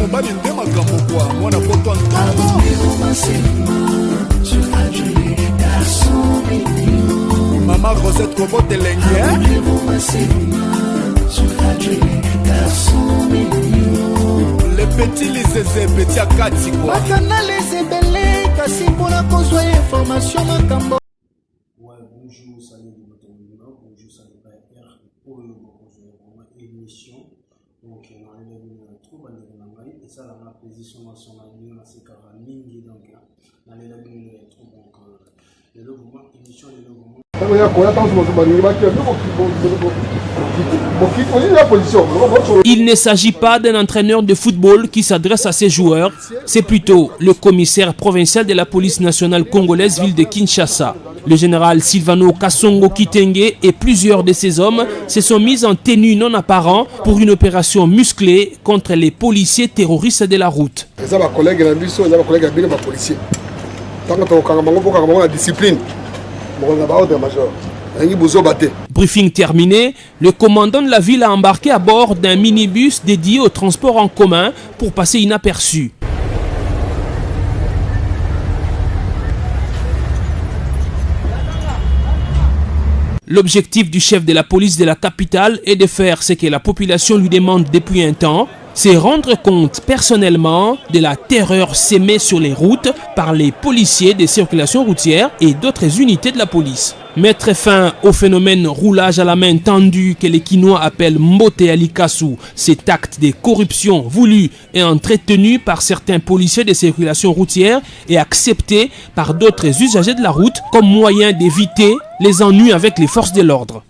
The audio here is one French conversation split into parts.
mobali nde makambo kwa mwana poto ntongo. Mama Rosette Kobo Telenge. Les petits lisez petits akati quoi. Bakana les ebele kasi mpona kozwa information makambo. Ouais, bonjour, salut de votre numéro, bonjour, salut de PR, pour le moment, émission. Donc, on a une troupe à l'Église, et ça, la position nationale, on a ces carats mingi, donc, on a une troupe, donc, le mouvement, émission, le mouvement. Il ne s'agit pas d'un entraîneur de football qui s'adresse à ses joueurs, c'est plutôt le commissaire provincial de la police nationale congolaise ville de Kinshasa. Le général Silvano Kasongo Kitenge et plusieurs de ses hommes se sont mis en tenue non apparent pour une opération musclée contre les policiers terroristes de la route. Briefing terminé, le commandant de la ville a embarqué à bord d'un minibus dédié au transport en commun pour passer inaperçu. L'objectif du chef de la police de la capitale est de faire ce que la population lui demande depuis un temps, c'est rendre compte personnellement de la terreur sémée sur les routes par les policiers des circulations routières et d'autres unités de la police. Mettre fin au phénomène roulage à la main tendue que les Kinois appellent Mbote Alikasu, cet acte de corruption voulu et entretenu par certains policiers des circulations routières et accepté par d'autres usagers de la route comme moyen d'éviter les ennuis avec les forces de l'ordre.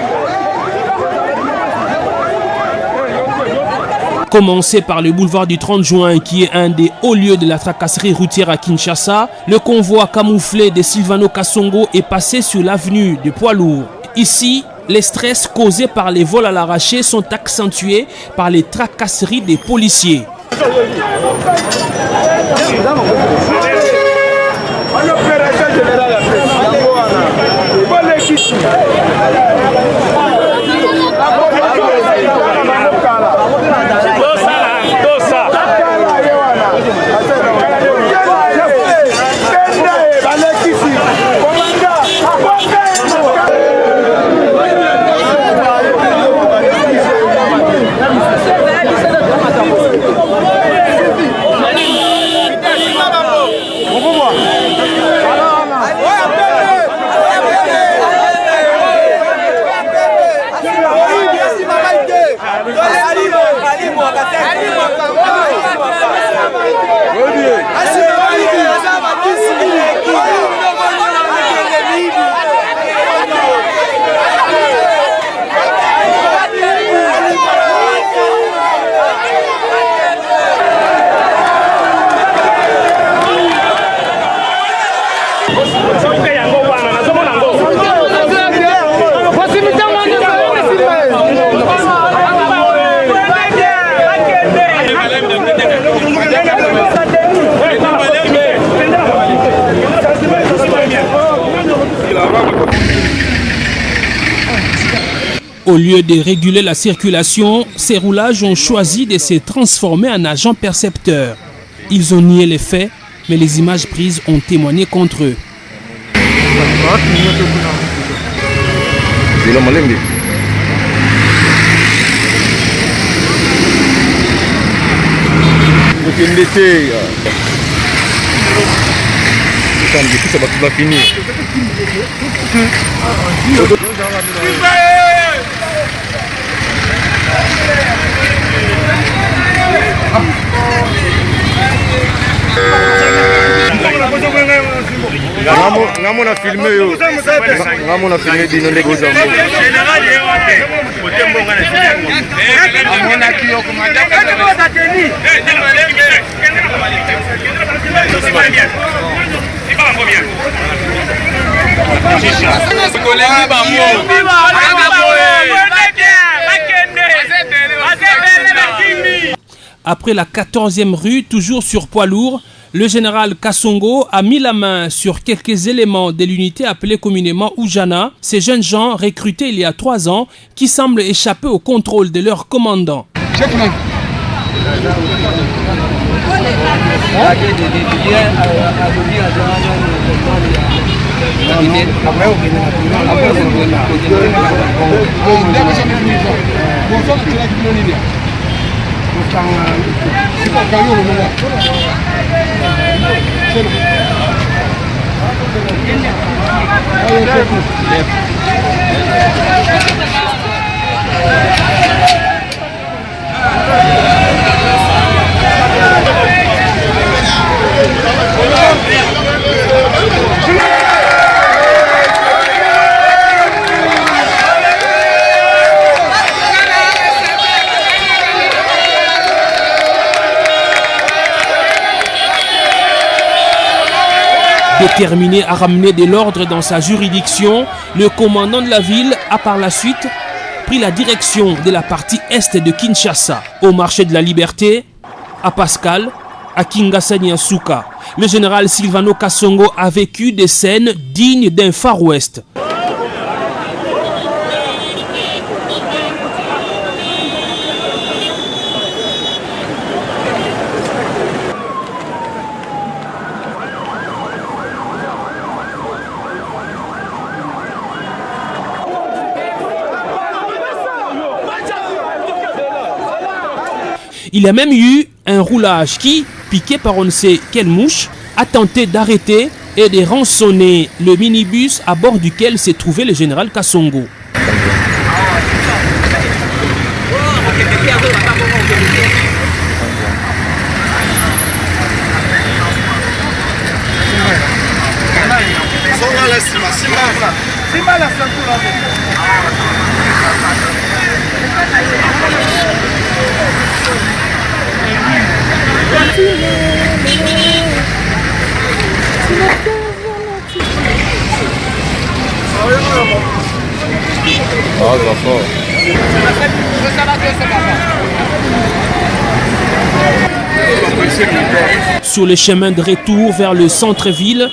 Commencé par le boulevard du 30 juin qui est un des hauts lieux de la tracasserie routière à Kinshasa, le convoi camouflé de Silvano Kasongo est passé sur l'avenue de poids lourds. Ici, les stress causés par les vols à l'arraché sont accentués par les tracasseries des policiers. Au lieu de réguler la circulation, ces roulages ont choisi de se transformer en agents percepteurs. Ils ont nié les faits, mais les images prises ont témoigné contre eux. Ça va finir. Ngamo na filmé yo. Ngamo na filmé dino nego za. Après la 14e rue, toujours sur poids lourd, le général Kasongo a mis la main sur quelques éléments de l'unité appelée communément Oujana, ces jeunes gens recrutés il y a 3 ans qui semblent échapper au contrôle de leur commandant. Déterminé à ramener de l'ordre dans sa juridiction, le commandant de la ville a par la suite pris la direction de la partie est de Kinshasa, au marché de la Liberté, à Pascal, à Kingasani-Asuka. Le général Silvano Kasongo a vécu des scènes dignes d'un Far West. Il y a même eu un roulage qui, piqué par on ne sait quelle mouche, a tenté d'arrêter et de rançonner le minibus à bord duquel s'est trouvé le général Kasongo. Sur le chemin de retour vers le centre-ville,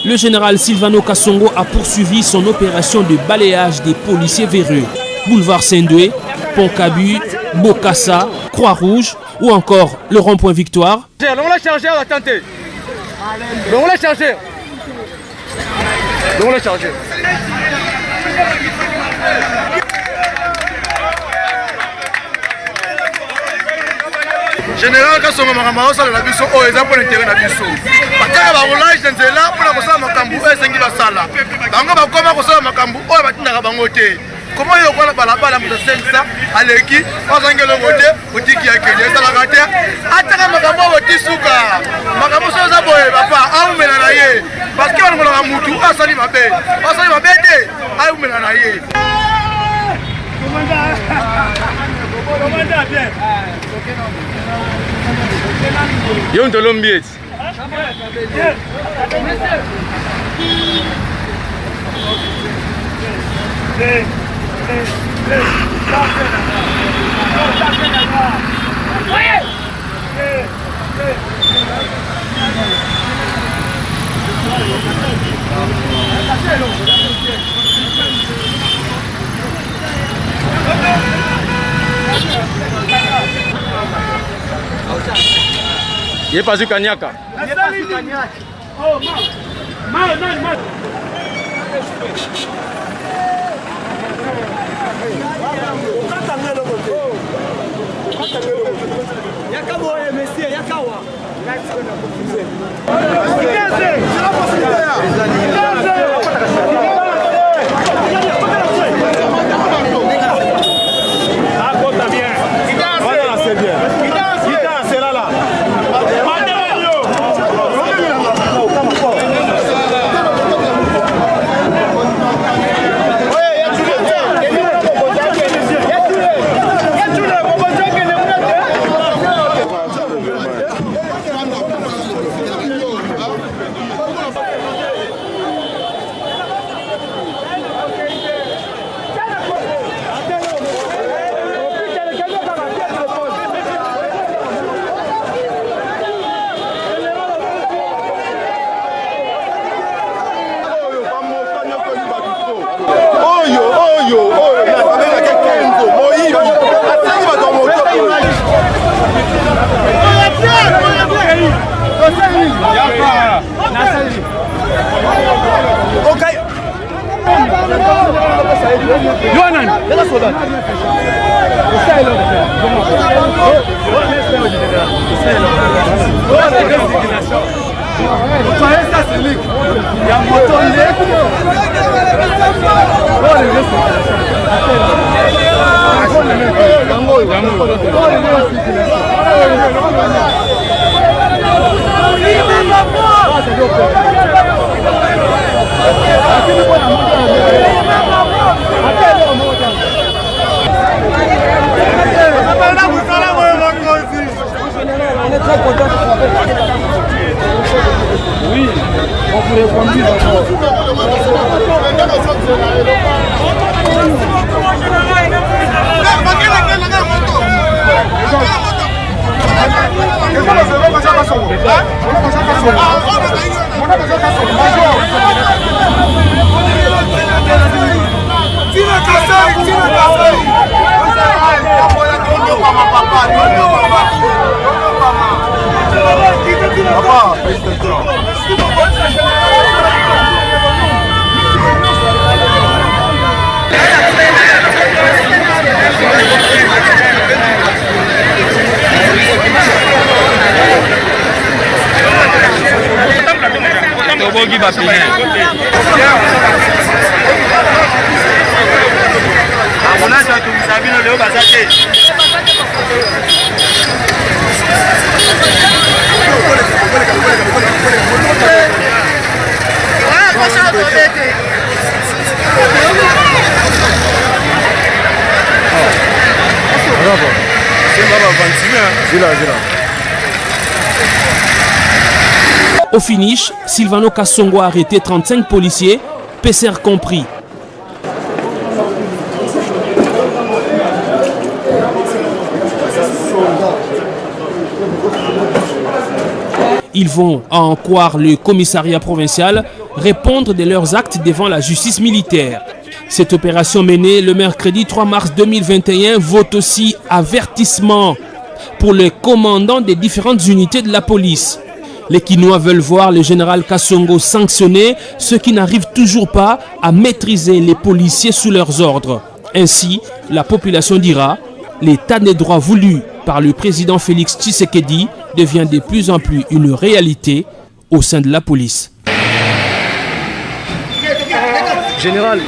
le général Silvano Kasongo a poursuivi son opération de balayage des policiers véreux. Boulevard Saint-Doué, Pont-Cabu, Bokassa, Croix-Rouge ou encore le rond-point Victoire. On l'a chargé, attendez. On l'a chargé. On l'a chargé. Général Kasongo makambo sala na biso o eza pour l'intérêt na biso. Bataka ba roulage nzela pour na kosala makambo esengi basala. Bango bakoma kosala makambo o batindaka bango te. Comment il y a la balabala pour ça aleki ozangelo ngote otiki ya kenya sala kate ataka makambo otisuka makambo soza boye papa aumela na ye parce que on ngona mutu asali mabe te aumela na ye. Commandant bien. Yo ndolombiet. Il est pas du Kanyaka. Oh, mal. Oui, on pourrait conduire encore. Au finish, Sylvano Kassongo a arrêté 35 policiers, PCR compris. Ils vont, à en croire le commissariat provincial, répondre de leurs actes devant la justice militaire. Cette opération menée le mercredi 3 mars 2021 vaut aussi avertissement pour les commandants des différentes unités de la police. Les Kinois veulent voir le général Kassongo sanctionner ceux qui n'arrivent toujours pas à maîtriser les policiers sous leurs ordres. Ainsi, la population dira, l'état des droits voulu par le président Félix Tshisekedi devient de plus en plus une réalité au sein de la police. Général.